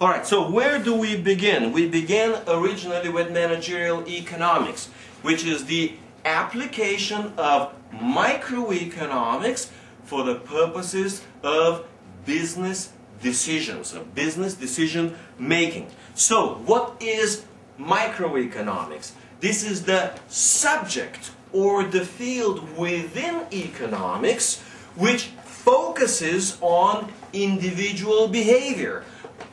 Alright, so where do we begin? We began originally with managerial economics, which is the application of microeconomics for the purposes of business decisions, of business decision making. So, what is microeconomics? This is the subject or the field within economics which focuses on individual behavior.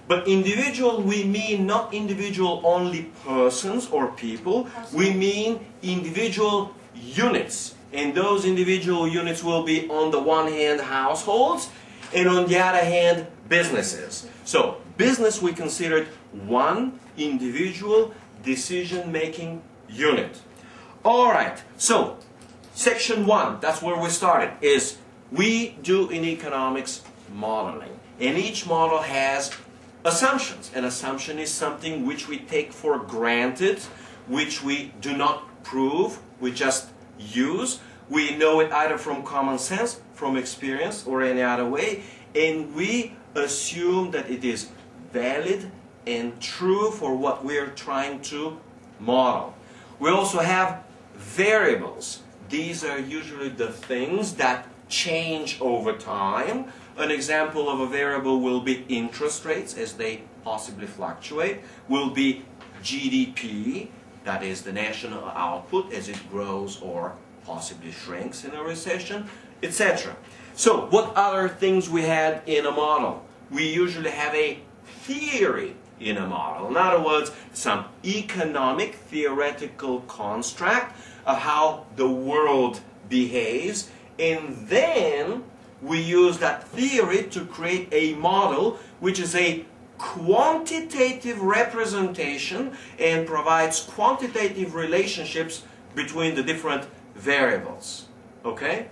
But individual, we mean not individual only persons or people, we mean individual units. And those individual units will be on the one hand households and on the other hand businesses. So business we considered one individual decision-making unit. Alright, so section 1, that's where we started, is we do in economics modeling. And each model has assumptions. An assumption is something which we take for granted, which we do not prove, we just use. We know it either from common sense, from experience, or any other way, and we assume that it is valid and true for what we are trying to model. We also have variables. These are usually the things that change over time. An example of a variable will be interest rates as they possibly fluctuate, will be GDP, that is the national output as it grows or possibly shrinks in a recession, etc. So what other things we had in a model? We usually have a theory in a model. In other words, some economic theoretical construct of how the world behaves, and then we use that theory to create a model which is a quantitative representation and provides quantitative relationships between the different variables. Okay?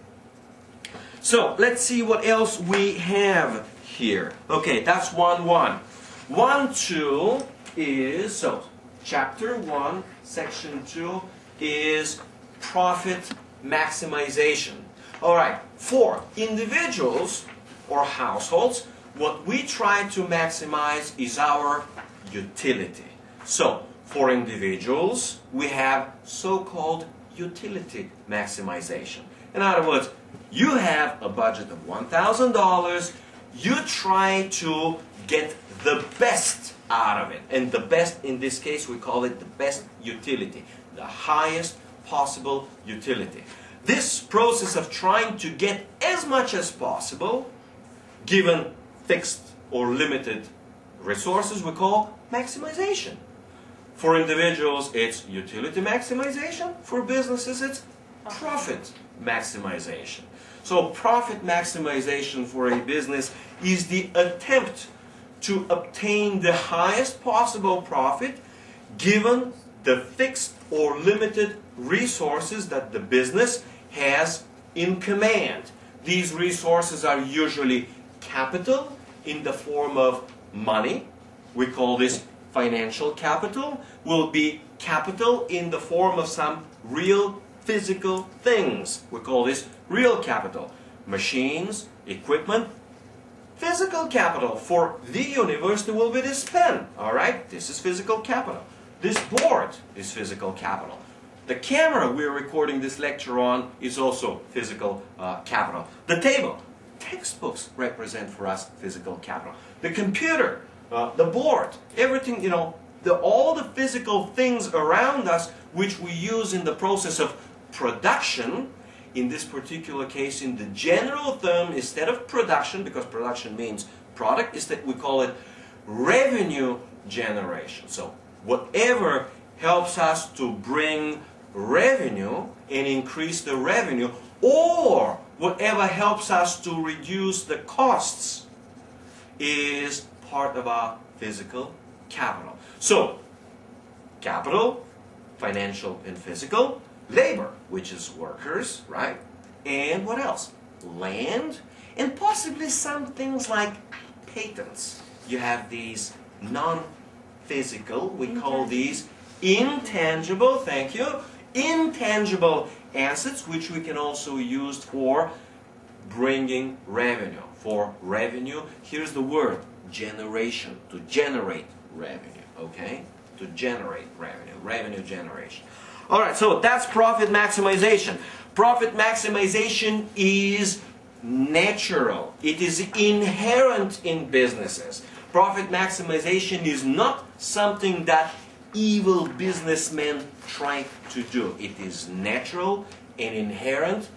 So, let's see what else we have here. Okay, that's 1.1. 1.2 is, so, chapter 1, section 2 is profit maximization. Alright, for individuals or households, what we try to maximize is our utility. So, for individuals, we have so-called utility maximization. In other words, you have a budget of $1,000, you try to get the best out of it. And the best, in this case, we call it the best utility, the highest possible utility. This process of trying to get as much as possible, given fixed or limited resources, we call maximization. For individuals, it's utility maximization. For businesses, it's profit maximization. So profit maximization for a business is the attempt to obtain the highest possible profit given the fixed or limited resources that the business has in command. These resources are usually capital in the form of money. We call this financial capital. Will be capital in the form of some real physical things. We call this real capital. Machines, equipment, physical capital. For the university will be this pen. Alright, this is physical capital. This board is physical capital. The camera we're recording this lecture on is also physical capital. The table, textbooks represent for us physical capital. The computer, the board, everything, you know, all the physical things around us which we use in the process of production, in this particular case, in the general term, instead of production, because production means product, is that we call it revenue generation. So whatever helps us to bring revenue and increase the revenue, or whatever helps us to reduce the costs, is part of our physical capital. So, capital, financial and physical, labor, which is workers, right? And what else? Land, and possibly some things like patents. You have these non-physical, we call these intangible, thank you, intangible assets, which we can also use for bringing revenue. For revenue, here's the word, generation, to generate revenue, okay? To generate revenue, revenue generation. All right, so that's profit maximization. Profit maximization is natural. It is inherent in businesses. Profit maximization is not something that evil businessmen try to do. It is natural and inherent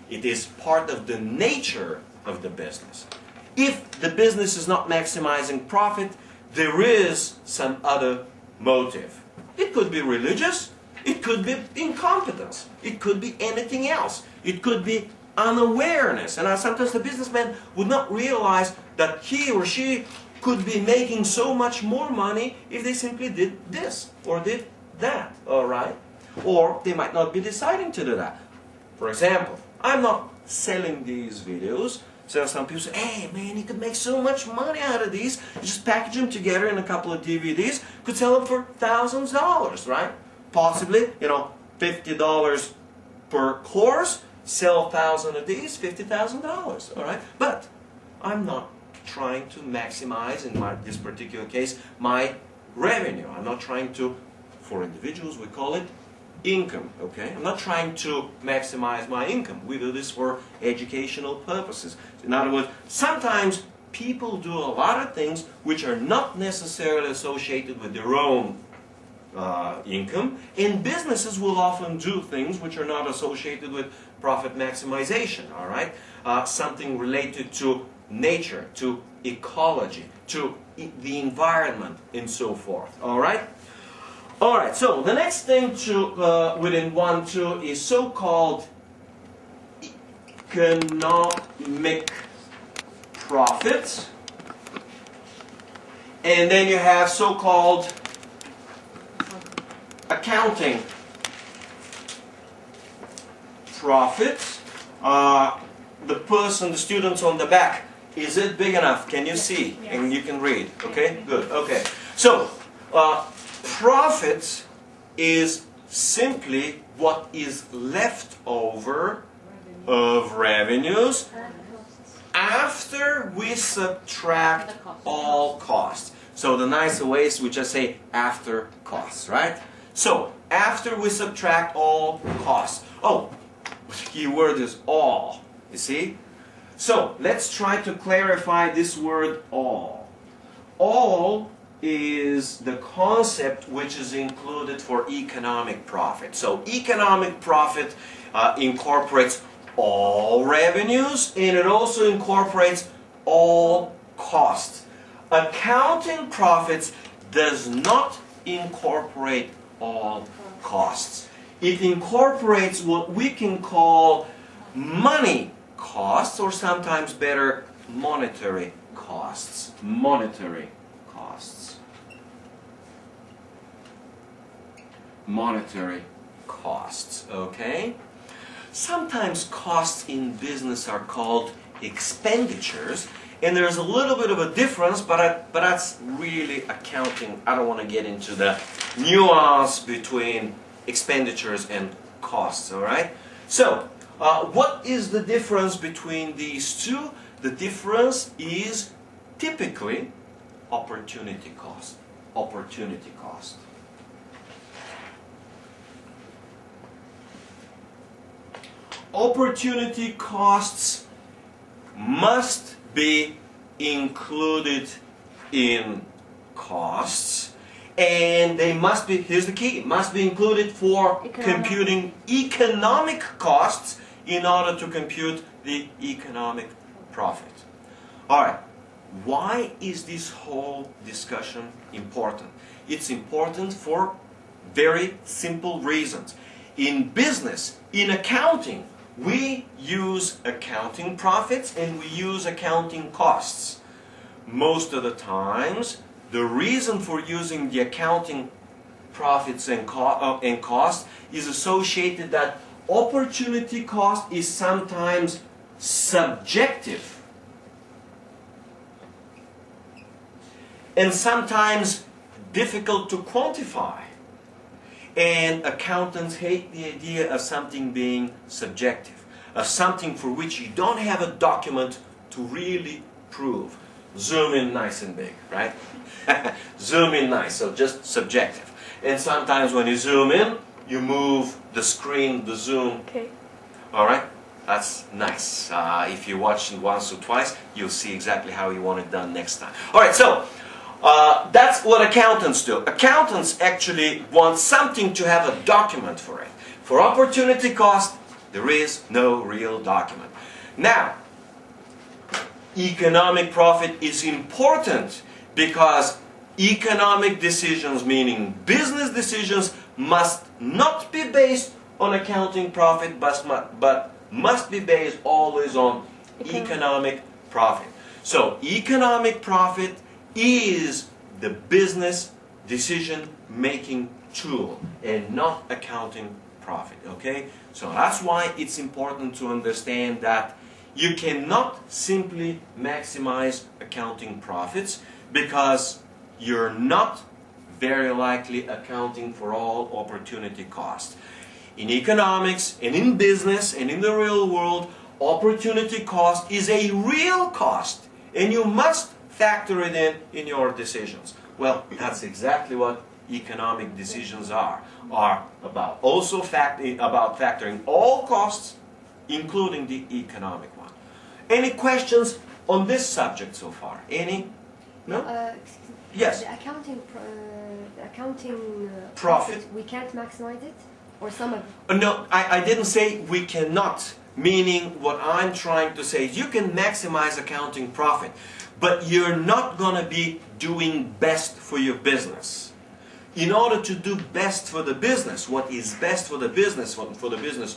it is part of the nature of the business. If the business is not maximizing profit, there is some other motive. It could be religious, it could be incompetence, it could be anything else. It could be unawareness. And sometimes the businessman would not realize that he or she could be making so much more money if they simply did this or did that, all right? Or they might not be deciding to do that. For example, I'm not selling these videos. So some people say, hey man, you could make so much money out of these. You just package them together in a couple of DVDs, could sell them for thousands of dollars, right? Possibly, $50 per course, sell 1,000 of these, $50,000, all right? But I'm not trying to maximize, in this particular case, my revenue. I'm not trying to, for individuals, we call it income, okay? I'm not trying to maximize my income. We do this for educational purposes. In other words, sometimes people do a lot of things which are not necessarily associated with their own income, and businesses will often do things which are not associated with profit maximization, all right? Something related to nature, to ecology, to the environment, and so forth, all right? All right, so the next thing within 1.2 is so-called economic profit. And then you have so-called accounting profit. The students on the back, is it big enough? Can you see? Yes. And you can read, okay? Good, okay. So, profit is simply what is left over of revenues after we subtract all costs. So the nicer way is we just say after costs, right? So after we subtract all costs. Oh, the key word is all, you see? So let's try to clarify this word all. All is the concept which is included for economic profit. So economic profit incorporates all revenues, and it also incorporates all costs. Accounting profits does not incorporate all costs. It incorporates what we can call money costs, or sometimes better, monetary costs. Monetary costs. Monetary costs, okay? Sometimes costs in business are called expenditures, and there's a little bit of a difference, but that's really accounting. I don't want to get into the nuance between expenditures and costs, all right? So, what is the difference between these two? The difference is typically opportunity cost. Opportunity cost. Opportunity costs must be included in costs, and they must be, here's the key, must be included for computing economic costs in order to compute the economic profit. Alright, why is this whole discussion important? It's important for very simple reasons. In business, in accounting, we use accounting profits and we use accounting costs. Most of the times, the reason for using the accounting profits and costs is associated that opportunity cost is sometimes subjective and sometimes difficult to quantify. And accountants hate the idea of something being subjective, of something for which you don't have a document to really prove. zoom in nice and big, right? Zoom in nice, so just subjective. And sometimes when you zoom in, you move the screen, the zoom. Okay. All right? That's nice. If you watch it once or twice, you'll see exactly how you want it done next time. All right, so that's what accountants do. Accountants actually want something to have a document for it. For opportunity cost, there is no real document. Now, economic profit is important because economic decisions, meaning business decisions, must not be based on accounting profit, but must be based always on economic profit. So economic profit is the business decision-making tool and not accounting profit, okay? So that's why it's important to understand that you cannot simply maximize accounting profits because you're not very likely accounting for all opportunity costs. In economics and in business and in the real world, opportunity cost is a real cost and you must factor it in your decisions. Well, that's exactly what economic decisions are about. Also about factoring all costs, including the economic one. Any questions on this subject so far? Any? No? Yes. The accounting profit, we can't maximize it? Or some of it? No, I didn't say we cannot. Meaning what I'm trying to say is you can maximize accounting profit, but you're not going to be doing best for your business. In order to do best for the business, what is best for the business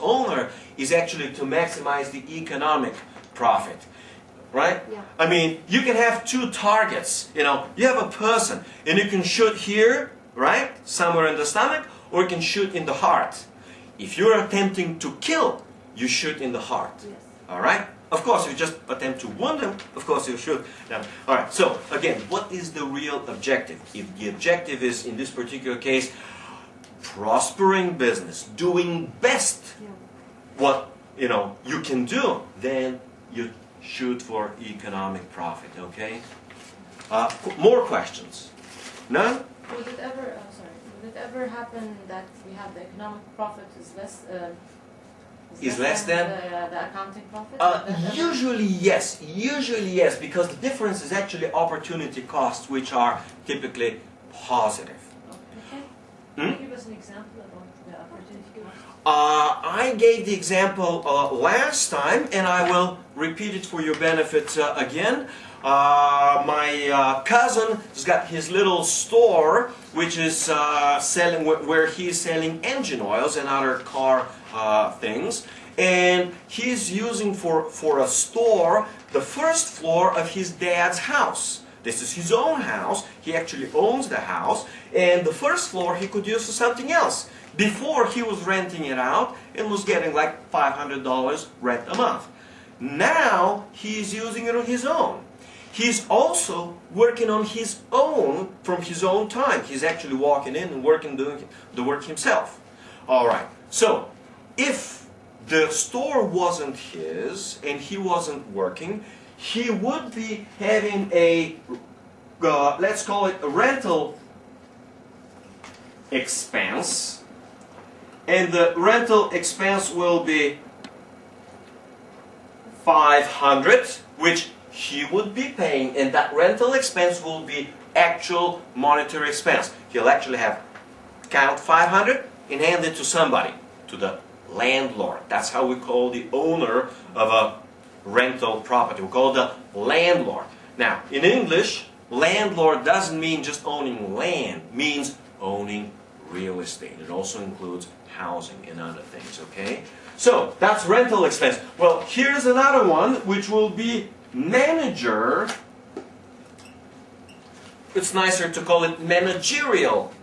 owner is actually to maximize the economic profit. Right? Yeah. I mean, you can have two targets. You know, you have a person and you can shoot here, right? Somewhere in the stomach, or you can shoot in the heart. If you're attempting to kill, you shoot in the heart. Yes. All right? Of course, if you just attempt to wound them, of course you shoot them. All right, so again, what is the real objective? If the objective is, in this particular case, prospering business, doing best what you can do, then you shoot for economic profit, okay? More questions? None? Would it ever happen that we have the economic profit is less than the accounting profit? Usually yes, because the difference is actually opportunity costs, which are typically positive. Okay. Can you give us an example about the opportunity cost? I gave the example last time, and I will repeat it for your benefit again. My cousin has got his little store, which is selling, where he's selling engine oils and other car things, and he's using for a store the first floor of his dad's house. This is his own house. He actually owns the house, and the first floor he could use for something else. Before, he was renting it out and was getting like $500 rent a month. Now he's using it on his own. He's also working on his own from his own time. He's actually walking in and doing the work himself. All right. So if the store wasn't his and he wasn't working, he would be having a, let's call it a rental expense. And the rental expense will be 500, which he would be paying, and that rental expense will be actual monetary expense. He'll actually count 500 and hand it to somebody, to the landlord. That's how we call the owner of a rental property. We call it the landlord. Now, in English, landlord doesn't mean just owning land. It means owning real estate. It also includes housing and other things, okay? So, that's rental expense. Well, here's another one, which will be manager. It's nicer to call it managerial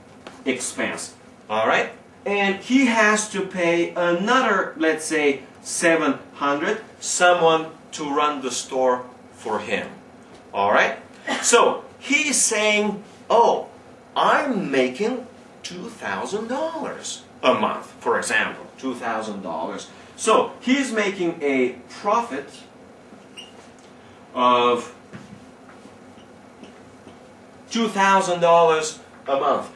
expense, all right? And he has to pay another, let's say, 700, someone to run the store for him, all right? So, he's saying, oh, I'm making $2,000 a month, for example, $2,000. So he's making a profit of $2,000 a month.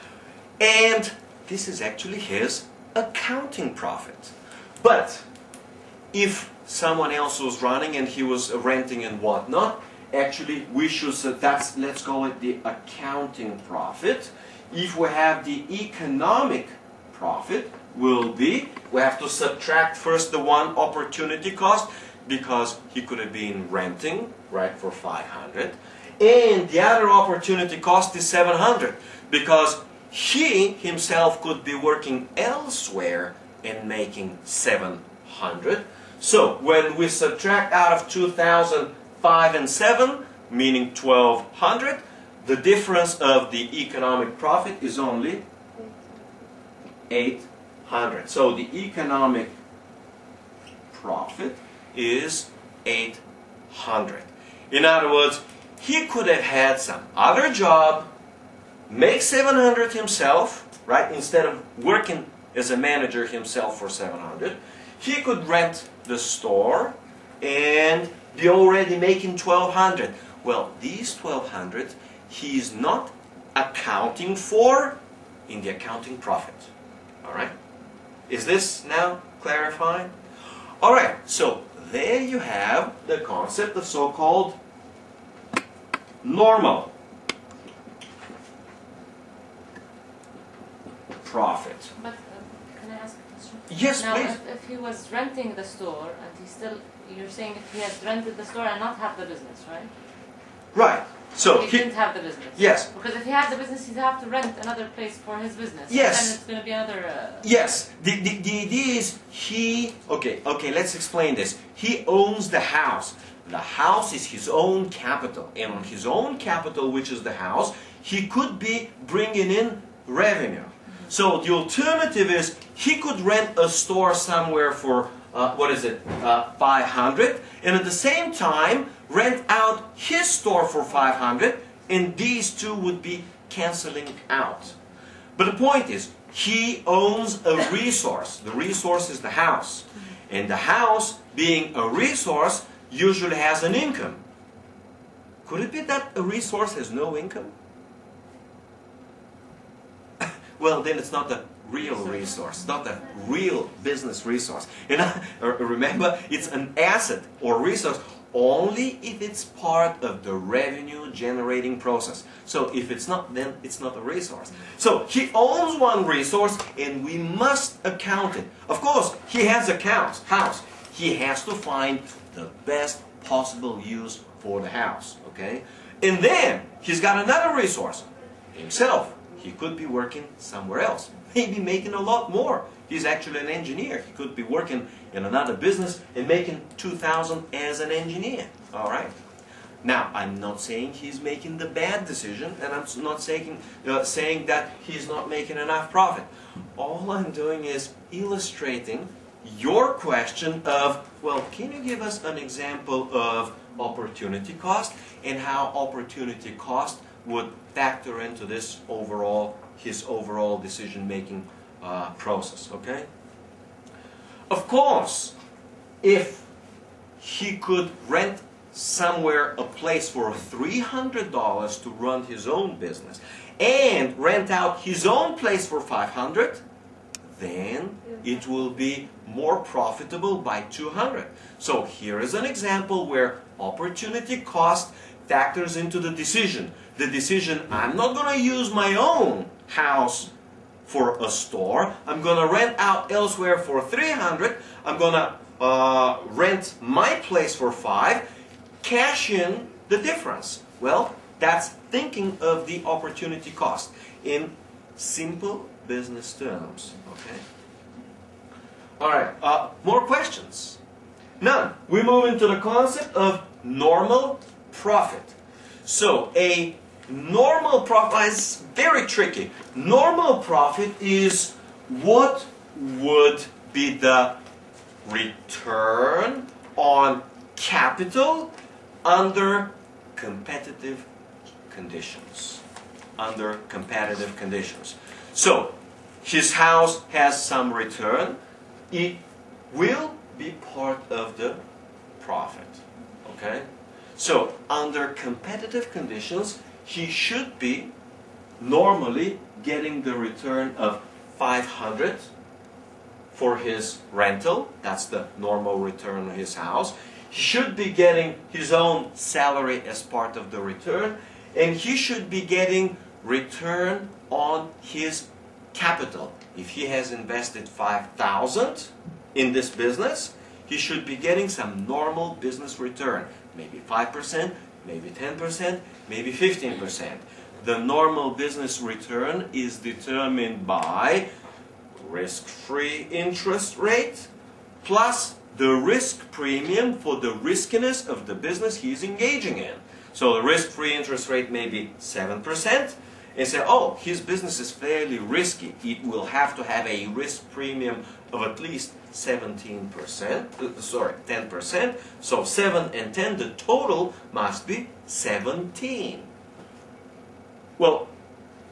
And this is actually his accounting profit. But if someone else was running and he was renting and whatnot, actually we should say that's, let's call it the accounting profit. If we have the economic profit, will be, we have to subtract first the one opportunity cost, because he could have been renting, right, for 500, and the other opportunity cost is 700, because he himself could be working elsewhere and making 700. So when we subtract out of 2,000 5 and 7, meaning 1,200, the difference of the economic profit is only 800. So the economic profit is 800. In other words, he could have had some other job, make 700 himself, right? Instead of working as a manager himself for 700, he could rent the store and be already making 1,200. Well, these 1,200 he is not accounting for in the accounting profit. All right? Is this now clarified? All right, so there you have the concept of so-called normal profit. But can I ask a question? Yes, now, please. If he was renting the store and he still, you're saying if he has rented the store and not have the business, right? Right. So he didn't have the business. Yes. Because if he had the business, he'd have to rent another place for his business. Yes. And then it's going to be another. Yes. The idea is he. Okay. Let's explain this. He owns the house. The house is his own capital, and on his own capital, which is the house, he could be bringing in revenue. So the alternative is he could rent a store somewhere for 500, and at the same time rent out his store for 500, and these two would be canceling out. But the point is, he owns a resource. The resource is the house, and the house, being a resource, usually has an income. Could it be that a resource has no income? Well, then it's not a real resource, not a real business resource. You know, remember, it's an asset or resource only if it's part of the revenue generating process. So if it's not, then it's not a resource. So he owns one resource and we must account it. Of course, he has a house. He has to find the best possible use for the house, okay? And then he's got another resource, himself. He could be working somewhere else, maybe making a lot more. He's actually an engineer. He could be working in another business and making 2,000 as an engineer. All right. Now, I'm not saying he's making the bad decision, and I'm not saying that he's not making enough profit. All I'm doing is illustrating your question of, well, can you give us an example of opportunity cost and how opportunity cost would factor into this his overall decision-making process, okay? Of course, if he could rent somewhere a place for $300 to run his own business and rent out his own place for $500, then it will be more profitable by $200. So here is an example where opportunity cost factors into the decision. The decision, I'm not going to use my own house for a store. I'm going to rent out elsewhere for $300. I'm going to rent my place for $5. Cash in the difference. Well, that's thinking of the opportunity cost in simple business terms. Okay. All right. More questions? None. We move into the concept of normal profit. So a normal profit is very tricky. Normal profit is what would be the return on capital under competitive conditions. Under competitive conditions. So his house has some return. It will be part of the profit. Okay? So under competitive conditions, he should be normally getting the return of 500 for his rental. That's the normal return of his house. He should be getting his own salary as part of the return, and he should be getting return on his capital. If he has invested 5,000 in this business, he should be getting some normal business return, maybe 5%, maybe 10%, maybe 15%. The normal business return is determined by risk-free interest rate plus the risk premium for the riskiness of the business he's engaging in. So the risk-free interest rate may be 7%, and say, oh, his business is fairly risky. It will have to have a risk premium of at least 10%. So 7 and 10, the total must be 17. Well,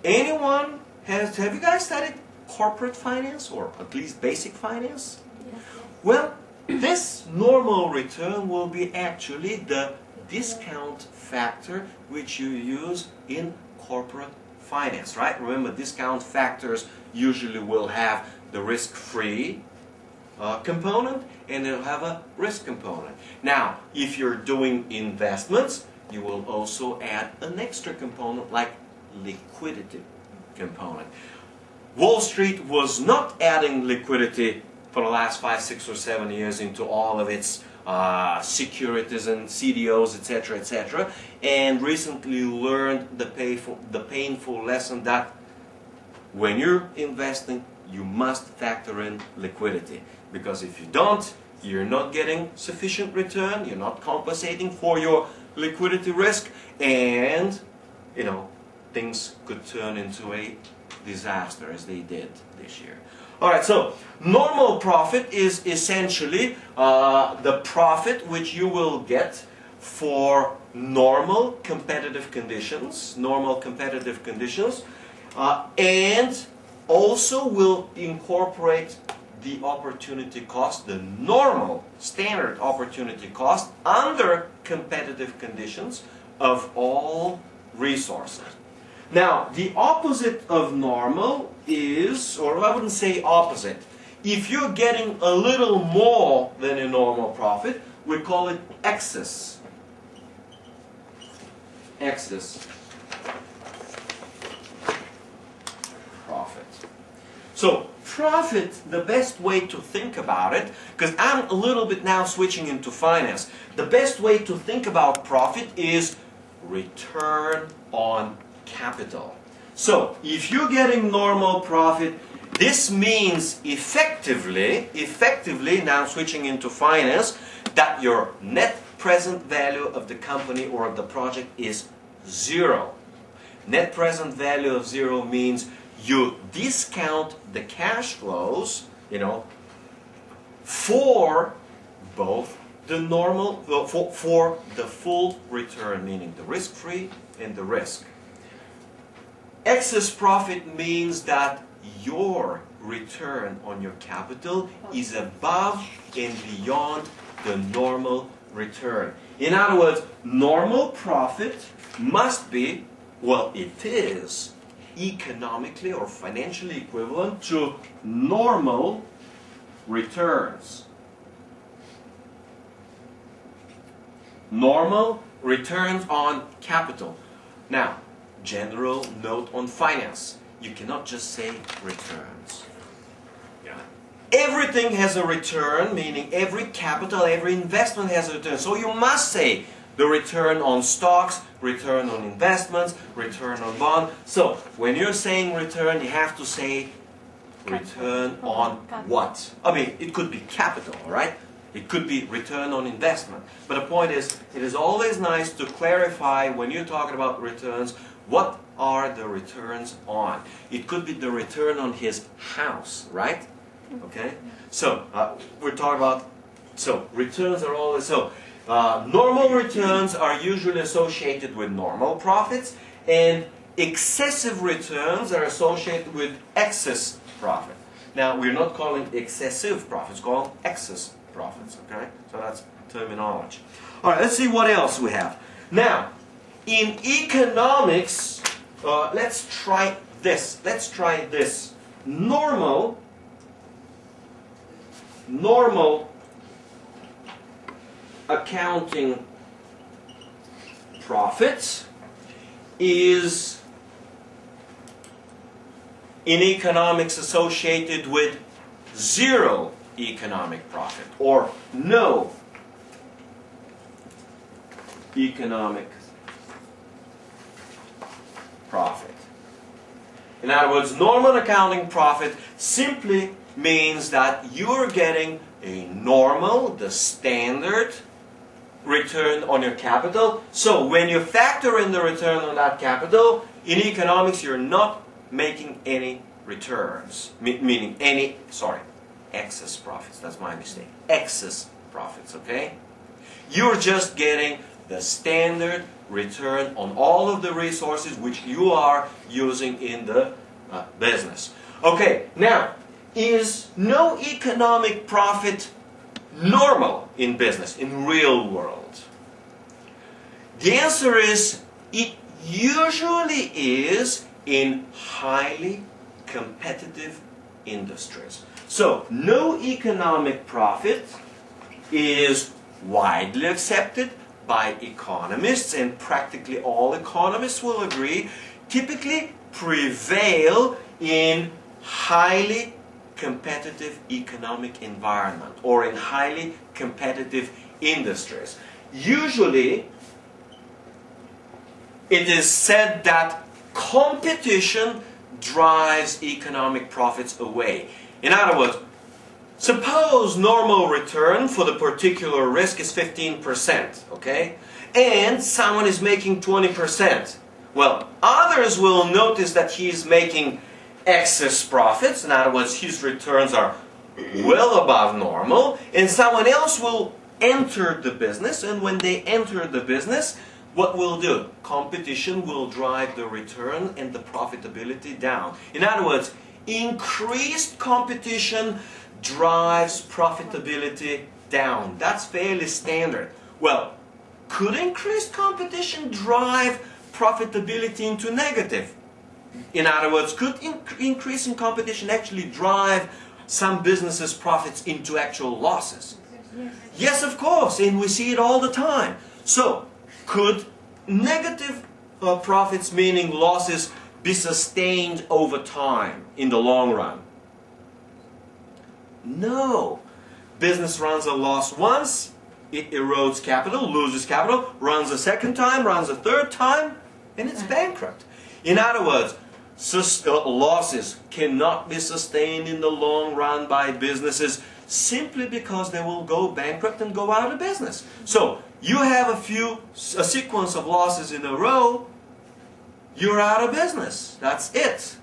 have you guys studied corporate finance, or at least basic finance? Yes. Well, this normal return will be actually the discount factor which you use in corporate finance, right? Remember, discount factors usually will have the risk-free component, and they'll have a risk component. Now, if you're doing investments, you will also add an extra component like liquidity component. Wall Street was not adding liquidity for the last 5, 6, or 7 years into all of its securities and CDOs, etc., etc., and recently learned the painful lesson that when you're investing, you must factor in liquidity. Because if you don't, you're not getting sufficient return, you're not compensating for your liquidity risk, and, things could turn into a disaster as they did this year. Alright, so normal profit is essentially the profit which you will get for normal competitive conditions, and also will incorporate the opportunity cost, the normal standard opportunity cost under competitive conditions of all resources. Now, the opposite of normal is, or I wouldn't say opposite, if you're getting a little more than a normal profit, we call it excess. Excess profit. So, profit, the best way to think about it, because I'm a little bit now switching into finance, the best way to think about profit is return on capital. So, if you're getting normal profit, this means effectively, now switching into finance, that your net present value of the company or of the project is 0. Net present value of 0 means you discount the cash flows, for both the normal, for the full return, meaning the risk-free and the risk. Excess profit means that your return on your capital is above and beyond the normal return. In other words, normal profit must be, well, it is economically or financially equivalent to normal returns. Normal returns on capital. Now, general note on finance. You cannot just say returns. Everything has a return, meaning every capital, every investment has a return. So you must say the return on stocks, return on investments, return on bond. So when you're saying return, you have to say return on what? I mean, it could be capital, all right? It could be return on investment. But the point is, it is always nice to clarify when you're talking about returns, what are the returns on? It could be the return on his house, right? Okay? So, we're talking about, returns are always, normal returns are usually associated with normal profits, and excessive returns are associated with excess profit. Now, we're not calling excessive profits, call them excess profits, okay? So that's terminology. All right, let's see what else we have. Now, in economics, let's try this. Let's try this. Normal accounting profit is in economics associated with zero economic profit or no economic profit. In other words, normal accounting profit simply means that you're getting a normal, the standard return on your capital. So when you factor in the return on that capital, in economics you're not making any returns, meaning excess profits. That's my mistake. Excess profits, okay? You're just getting the standard return on all of the resources which you are using in the business. Okay, now, is no economic profit normal in business, in real world? The answer is, it usually is in highly competitive industries. So, no economic profit is widely accepted by economists, and practically all economists will agree, typically prevail in highly competitive economic environment or in highly competitive industries. Usually, it is said that competition drives economic profits away. In other words, suppose normal return for the particular risk is 15%, okay? And someone is making 20%. Well, others will notice that he's making excess profits. In other words, his returns are well above normal. And someone else will enter the business. And when they enter the business, what will do? Competition will drive the return and the profitability down. In other words, increased competition drives profitability down. That's fairly standard. Well, could increased competition drive profitability into negative? In other words, could increasing competition actually drive some businesses' profits into actual losses? Yes, of course, and we see it all the time. So, could negative profits, meaning losses, be sustained over time in the long run? No. Business runs a loss once, it erodes capital, loses capital, runs a second time, runs a third time, and it's bankrupt. In other words, losses cannot be sustained in the long run by businesses simply because they will go bankrupt and go out of business. So, you have a sequence of losses in a row, you're out of business. That's it.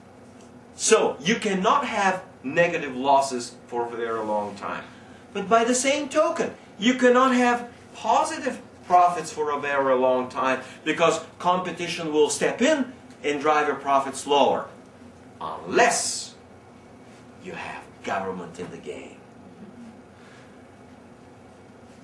So, you cannot have negative losses for a very long time. But by the same token, you cannot have positive profits for a very long time because competition will step in and drive your profits lower. Unless you have government in the game.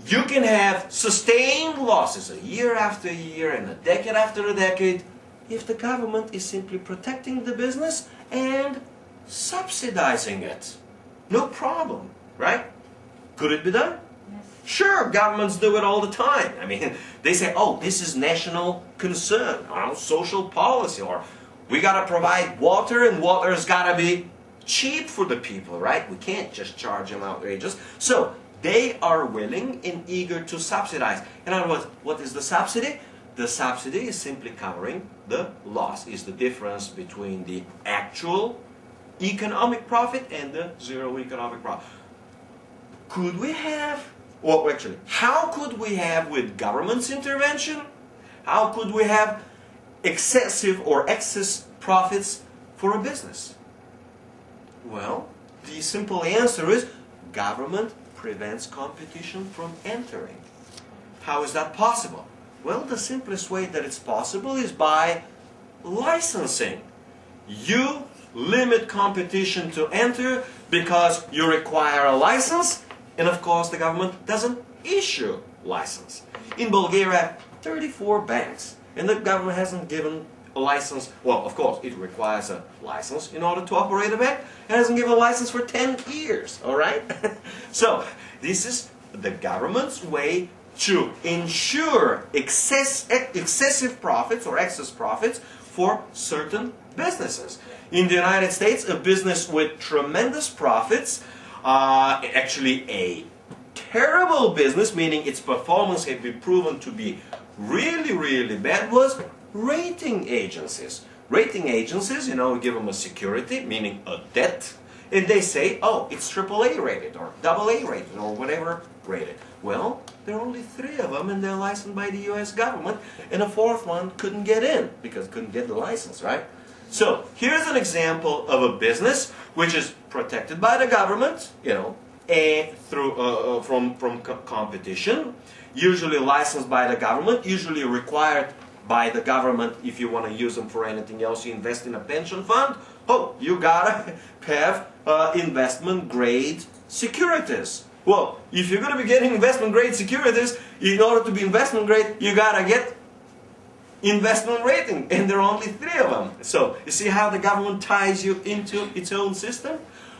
You can have sustained losses a year after year and a decade after a decade if the government is simply protecting the business and subsidizing it. No problem, right? Could it be done? Yes. Sure, governments do it all the time. I mean, they say, oh, this is national concern, or social policy, or we got to provide water, and water's got to be cheap for the people, right? We can't just charge them outrageous. So, they are willing and eager to subsidize. In other words, what is the subsidy? The subsidy is simply covering the loss. Is the difference between the actual economic profit and the zero economic profit. Could we have, well actually, how could we have with government's intervention, how could we have excessive or excess profits for a business? Well, the simple answer is government prevents competition from entering. How is that possible? Well, the simplest way that it's possible is by licensing. You limit competition to enter because you require a license, and of course the government doesn't issue license. In Bulgaria, 34 banks and the government hasn't given a license. Well, of course, it requires a license in order to operate a bank. It hasn't given a license for 10 years, all right? So, this is the government's way to ensure excessive profits or excess profits for certain businesses. In the United States, a business with tremendous profits, actually a terrible business, meaning its performance had been proven to be really, really bad, was rating agencies. Rating agencies, you know, give them a security, meaning a debt, and they say, oh, it's AAA rated or AA rated or whatever rated. Well, there are only 3 of them and they're licensed by the US government, and a 4th one couldn't get in because couldn't get the license, right? So, here's an example of a business which is protected by the government, you know, through from competition, usually licensed by the government, usually required by the government. If you want to use them for anything else, you invest in a pension fund, oh, you gotta have investment grade securities. Well, if you're going to be getting investment grade securities, in order to be investment grade, you gotta get investment rating, and there are only 3 of them. So, you see how the government ties you into its own system?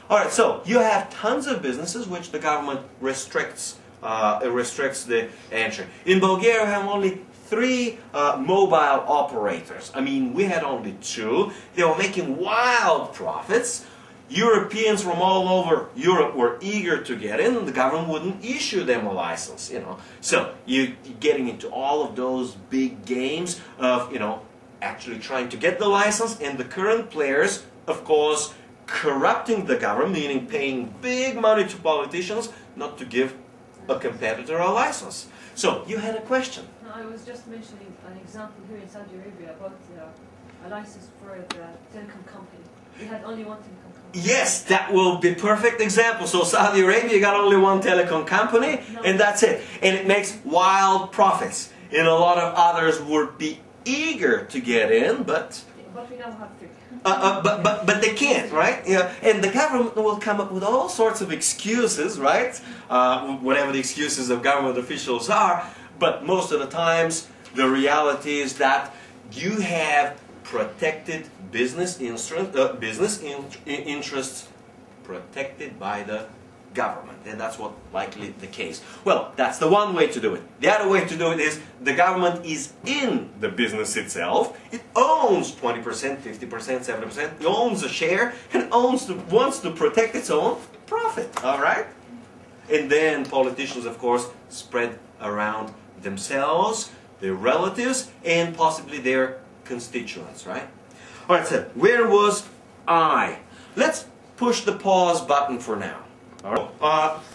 Alright, so you have tons of businesses which the government restricts the entry. In Bulgaria, we have only 3 mobile operators. I mean, we had only 2. They were making wild profits. Europeans from all over Europe were eager to get in, and the government wouldn't issue them a license, you know. So you're getting into all of those big games of, you know, actually trying to get the license, and the current players, of course, corrupting the government, meaning paying big money to politicians not to give a competitor a license. So you had a question. No, I was just mentioning an example here in Saudi Arabia about a license for a telecom company. We had only one telecom company. Yes, that will be a perfect example. So Saudi Arabia, you got only one telecom company, and that's it. And it makes wild profits. And a lot of others would be eager to get in, but we now have 3. but they can't, right? Yeah, and the government will come up with all sorts of excuses, right? Whatever the excuses of government officials are. But most of the times, the reality is that you have protected business interests protected by the government, and that's what likely the case. Well, that's the one way to do it. The other way to do it is the government is in the business itself. It owns 20%, 50%, 70%. It owns a share and wants to protect its own profit. All right, and then politicians, of course, spread around themselves, their relatives, and possibly their constituents. Right. All right. So where was I? Let's push the pause button for now. All right.